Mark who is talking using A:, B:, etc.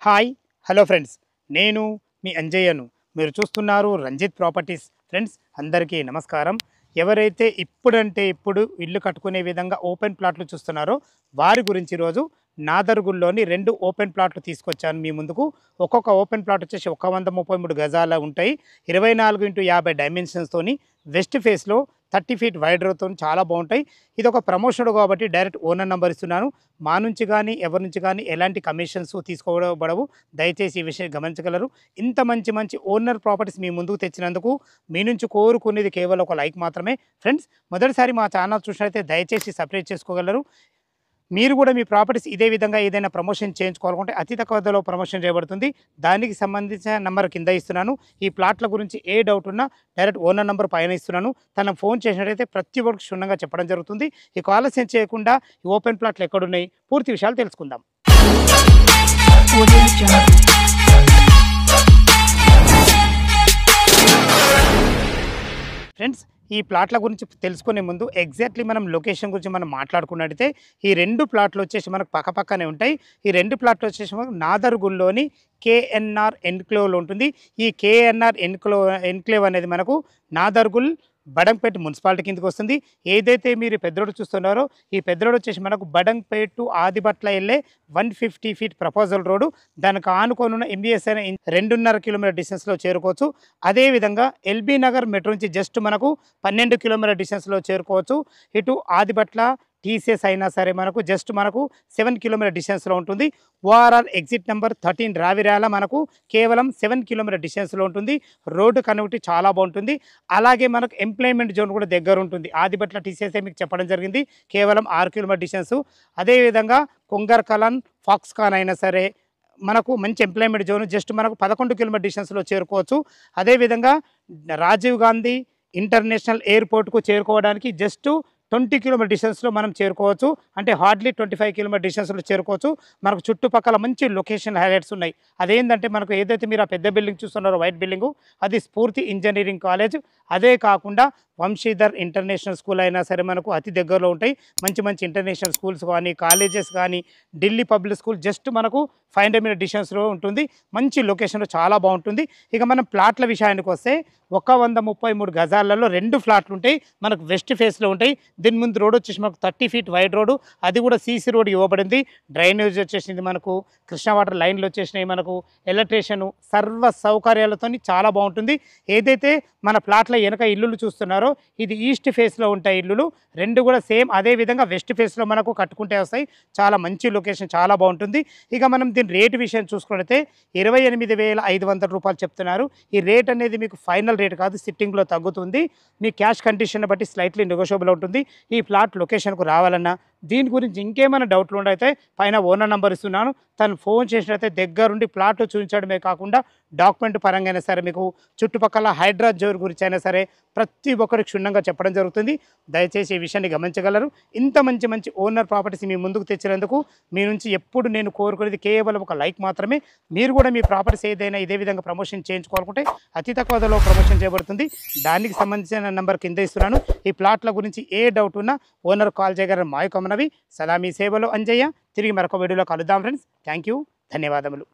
A: Hi hello friends, నేను మీ అంజయ్యను. మీరు చూస్తున్నారు రంజిత్ ప్రాపర్టీస్. ఫ్రెండ్స్ అందరికీ నమస్కారం. ఎవరైతే ఇప్పుడు ఇల్లు కట్టుకునే విధంగా ఓపెన్ ప్లాట్లు చూస్తున్నారో వారి గురించి ఈరోజు నాదర్గుల్లోని 2 ఓపెన్ ప్లాట్లు తీసుకొచ్చాను మీ ముందుకు. ఒక్కొక్క ఓపెన్ ప్లాట్ వచ్చేసి 133 గజాల ఉంటాయి. 24x50 డైమెన్షన్స్తోని వెస్ట్ ఫేస్లో 30 ఫీట్ వైడ్ రోడ్తో చాలా బాగుంటాయి. ఇది ఒక ప్రమోషన్ కాబట్టి డైరెక్ట్ ఓనర్ నెంబర్ ఇస్తున్నాను. మా నుంచి కానీ ఎవరి నుంచి కానీ ఎలాంటి కమిషన్స్ తీసుకోబడవు. దయచేసి ఈ విషయం గమనించగలరు. ఇంత మంచి ఓనర్ ప్రాపర్టీస్ మీ ముందుకు తెచ్చినందుకు మీ నుంచి కోరుకునేది కేవలం ఒక లైక్ మాత్రమే. ఫ్రెండ్స్ మొదటిసారి మా ఛానల్ చూసినట్లయితే దయచేసి సబ్స్క్రైబ్ చేసుకోగలరు. మీరు కూడా మీ ప్రాపర్టీస్ ఇదే విధంగా ఏదైనా ప్రమోషన్ చేయించుకోవాలనుకుంటే అతి తక్కువ ధరలో ప్రమోషన్ చేయబడుతుంది. దానికి సంబంధించిన నెంబర్ కింద ఇస్తున్నాను. ఈ ప్లాట్ల గురించి ఏ డౌట్ ఉన్నా డైరెక్ట్ ఓనర్ నెంబర్ పైన ఇస్తున్నాను. తన ఫోన్ చేసినట్టయితే ప్రతి ఒక్కరికి క్షుణ్ణంగా చెప్పడం జరుగుతుంది. ఈ ఆలస్యం చేయకుండా ఈ ఓపెన్ ప్లాట్లు ఎక్కడున్నాయి పూర్తి విషయాలు తెలుసుకుందాం. ఫ్రెండ్స్ ఈ ప్లాట్ల గురించి తెలుసుకునే ముందు ఎగ్జాక్ట్లీ మనం లొకేషన్ గురించి మనం మాట్లాడుకున్నట్టయితే ఈ 2 ప్లాట్లు వచ్చేసి మనకు పక్కపక్కనే ఉంటాయి. ఈ 2 ప్లాట్లు వచ్చేసి మనకు నాదర్గుల్లోని కేఎన్ఆర్ ఎన్క్లేవ్లో ఉంటుంది. ఈ కేఎన్ఆర్ ఎన్క్లేవ్ అనేది మనకు నాదర్గుల్ బడంగ్పేట్ మున్సిపాలిటీ కిందకి వస్తుంది. ఏదైతే మీరు పెద్ద రోడ్ చూస్తున్నారో ఈ పెద్ద రోడ్ వచ్చేసి మనకు బడంగ్పేట్ టు ఆదిబట్ల వెళ్ళే 150 ఫీట్ ప్రపోజల్ రోడ్డు. దానికి ఆనుకోనున్న ఎంబీఎస్ అనే 2.5 కిలోమీటర్ డిస్టెన్స్లో చేరుకోవచ్చు. అదేవిధంగా ఎల్బీ నగర్ మెట్రో నుంచి జస్ట్ మనకు 12 కిలోమీటర్ డిస్టెన్స్లో చేరుకోవచ్చు. ఇటు ఆదిబట్ల టీసీఎస్ అయినా సరే మనకు జస్ట్ మనకు 7 కిలోమీటర్ డిస్టెన్స్లో ఉంటుంది. ఓఆర్ఆర్ ఎగ్జిట్ నెంబర్ 13 రావిరాల మనకు కేవలం 7 కిలోమీటర్ డిస్టెన్స్లో ఉంటుంది. రోడ్డు కనెక్టివిటీ చాలా బాగుంటుంది. అలాగే మనకు ఎంప్లాయ్మెంట్ జోన్ కూడా దగ్గర ఉంటుంది. ఆదిబట్ల టీసీఎస్ మీకు చెప్పడం జరిగింది కేవలం 6 కిలోమీటర్ డిస్టెన్స్. అదేవిధంగా కొంగర్కలాన్ ఫాక్స్కాన్ అయినా సరే మనకు మంచి ఎంప్లాయ్మెంట్ జోన్ జస్ట్ మనకు 11 కిలోమీటర్ డిస్టెన్స్లో చేరుకోవచ్చు. అదేవిధంగా రాజీవ్ గాంధీ ఇంటర్నేషనల్ ఎయిర్పోర్ట్కు చేరుకోవడానికి జస్ట్ 20 కిలోమీటర్ డిస్టెన్స్లో మనం చేరుకోవచ్చు. అంటే హార్డ్లీ 25 కిలోమీటర్ డిస్టెన్స్లో చేరుకోవచ్చు. మనకు చుట్టుపక్కల మంచి లొకేషన్ హైలైట్స్ ఉన్నాయి. అదేంటంటే మనకు ఏదైతే మీరు ఆ పెద్ద బిల్డింగ్ చూస్తున్నారో వైట్ బిల్డింగు అది స్ఫూర్తి ఇంజనీరింగ్ కాలేజ్. అదే కాకుండా వంశీధర్ ఇంటర్నేషనల్ స్కూల్ అయినా సరే మనకు అతి దగ్గరలో ఉంటాయి. మంచి ఇంటర్నేషనల్ స్కూల్స్ కానీ కాలేజెస్ కానీ ఢిల్లీ పబ్లిక్ స్కూల్ జస్ట్ మనకు 500 మీటర్ డిస్టెన్స్లో ఉంటుంది. మంచి లొకేషన్లో చాలా బాగుంటుంది. ఇక మనం ప్లాట్ల విషయానికి వస్తే 133 గజాలలో 2 ఫ్లాట్లు ఉంటాయి. మనకు వెస్ట్ ఫేస్లో ఉంటాయి. దీని ముందు రోడ్ వచ్చేసి మనకు 30 ఫీట్ వైడ్ రోడ్డు. అది కూడా సీసీ రోడ్ ఇవ్వబడింది. డ్రైనేజ్ వచ్చేసింది మనకు, కృష్ణా వాటర్ లైన్లు వచ్చేసినాయి, మనకు ఎలక్ట్రీషియన్ సర్వ సౌకర్యాలతో చాలా బాగుంటుంది. ఏదైతే మన ప్లాట్ల వెనక ఇల్లులు చూస్తున్నారో ఇది ఈస్ట్ ఫేస్లో ఉంటాయి ఇల్లులు. 2 కూడా సేమ్ అదే విధంగా వెస్ట్ ఫేస్లో మనకు కట్టుకుంటే వస్తాయి. చాలా మంచి లొకేషన్, చాలా బాగుంటుంది. ఇక మనం దీని రేటు విషయం చూసుకుంటే 28,500 రూపాయలు చెప్తున్నారు. ఈ రేట్ అనేది మీకు ఫైనల్ రేట్ కాదు, సిట్టింగ్లో తగ్గుతుంది. మీ క్యాష్ కండిషన్ బట్టి స్లైట్లీ నెగోషియబుల్ ఉంటుంది. ఈ ప్లాట్ లొకేషన్కు రావాలన్నా దీని గురించి ఇంకేమైనా డౌట్లు ఉండైతే పైన ఓనర్ నెంబర్ ఇస్తున్నాను. తను ఫోన్ చేసినట్లయితే దగ్గరుండి ప్లాట్ చూపించడమే కాకుండా డాక్యుమెంట్ పరంగా అయినా సరే మీకు చుట్టుపక్కల హైడ్రా జోర్ గురించి అయినా సరే ప్రతి ఒక్కరికి క్షుణ్ణంగా చెప్పడం జరుగుతుంది. దయచేసి ఈ విషయాన్ని గమనించగలరు. ఇంత మంచి ఓనర్ ప్రాపర్టీస్ మీ ముందుకు తెచ్చినందుకు మీ నుంచి ఎప్పుడు నేను కోరుకునేది కేవలం ఒక లైక్ మాత్రమే. మీరు కూడా మీ ప్రాపర్టీస్ ఏదైనా ఇదే విధంగా ప్రమోషన్ చేయించుకోవాలనుకుంటే అతి తక్కువ ధరలో ప్రమోషన్ చేయబడుతుంది. దానికి సంబంధించిన నెంబర్ కింద ఇస్తున్నాను. ఈ ప్లాట్ల గురించి ఏ డౌట్ ఉన్నా ఓనర్ కాల్ చేయగలరు. మాయకమనవి సదా మీ సేవలో అంజయ్య. తిరిగి మరొక వీడియోలో కలుద్దాం ఫ్రెండ్స్. థ్యాంక్ యూ, ధన్యవాదములు.